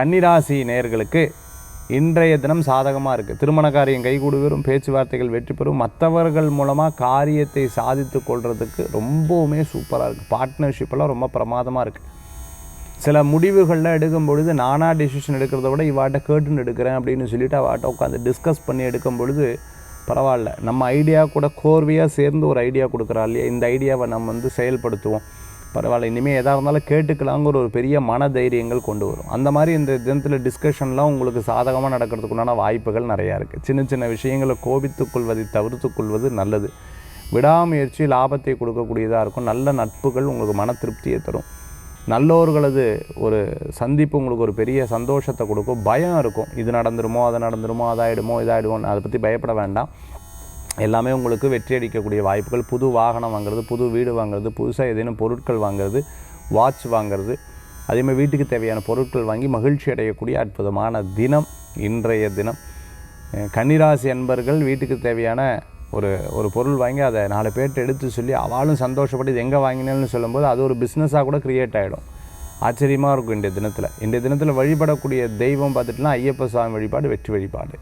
கன்னிராசி நேயர்களுக்கு இன்றைய தினம் சாதகமாக இருக்குது. திருமண காரியம் கைகூடி வரும், பேச்சுவார்த்தைகள் வெற்றி பெறும், மற்றவர்கள் மூலமாக காரியத்தை சாதித்து கொள்வதுக்கு ரொம்பவுமே சூப்பராக இருக்குது. பார்ட்னர்ஷிப்பெல்லாம் ரொம்ப பிரமாதமாக இருக்குது. சில முடிவுகளில் எடுக்கும் பொழுது நானாக டெசிஷன் எடுக்கிறத விட இவாட்ட கேட்டுன்னு எடுக்கிறேன் அப்படின்னு சொல்லிவிட்டு அவாட்ட உட்காந்து டிஸ்கஸ் பண்ணி எடுக்கும் பொழுது பரவாயில்ல, நம்ம ஐடியா கூட கோர்வையாக சேர்ந்து ஒரு ஐடியா கொடுக்குறா இல்லையா, இந்த ஐடியாவை நம்ம செயல்படுத்துவோம், பரவாயில்ல, இனிமேல் எதாக இருந்தாலும் கேட்டுக்கலாங்கிற ஒரு பெரிய மன தைரியங்கள் கொண்டு வரும். அந்த மாதிரி இந்த தினத்தில் டிஸ்கஷன்லாம் உங்களுக்கு சாதகமாக நடக்கிறதுக்குண்டான வாய்ப்புகள் நிறையா இருக்குது. சின்ன சின்ன விஷயங்களை கோபித்துக்கொள்வதை தவிர்த்துக்கொள்வது நல்லது. விடாமுயற்சி லாபத்தை கொடுக்கக்கூடியதாக இருக்கும். நல்ல நட்புகள் உங்களுக்கு மன திருப்தியை தரும். நல்லோர்களது ஒரு சந்திப்பு உங்களுக்கு ஒரு பெரிய சந்தோஷத்தை கொடுக்கும். பயம் இருக்கும், இது நடந்துருமோ அது நடந்துருமோ அதாயிடுமோ இதாகிடுமோ, அதை பற்றி பயப்பட வேண்டாம். எல்லாமே உங்களுக்கு வெற்றி அடிக்கக்கூடிய வாய்ப்புகள். புது வாகனம் வாங்குறது, புது வீடு வாங்குறது, புதுசாக ஏதேனும் பொருட்கள் வாங்குறது, வாட்ச் வாங்குறது, அதேமாதிரி வீட்டுக்கு தேவையான பொருட்கள் வாங்கி மகிழ்ச்சி அடையக்கூடிய அற்புதமான தினம் இன்றைய தினம். கன்னிராசி அன்பர்கள் வீட்டுக்கு தேவையான ஒரு பொருள் வாங்கி அதை 4 பேர்கிட்ட எடுத்து சொல்லி அவளும் சந்தோஷப்பட்டு இது எங்கே வாங்கினேன்னு சொல்லும்போது அது ஒரு பிஸ்னஸாக கூட க்ரியேட் ஆகிடும். ஆச்சரியமாக இருக்கும். இன்றைய தினத்தில் வழிபடக்கூடிய தெய்வம் பார்த்துட்டுனா ஐயப்ப சுவாமி வழிபாடு வெற்றி வழிபாடு.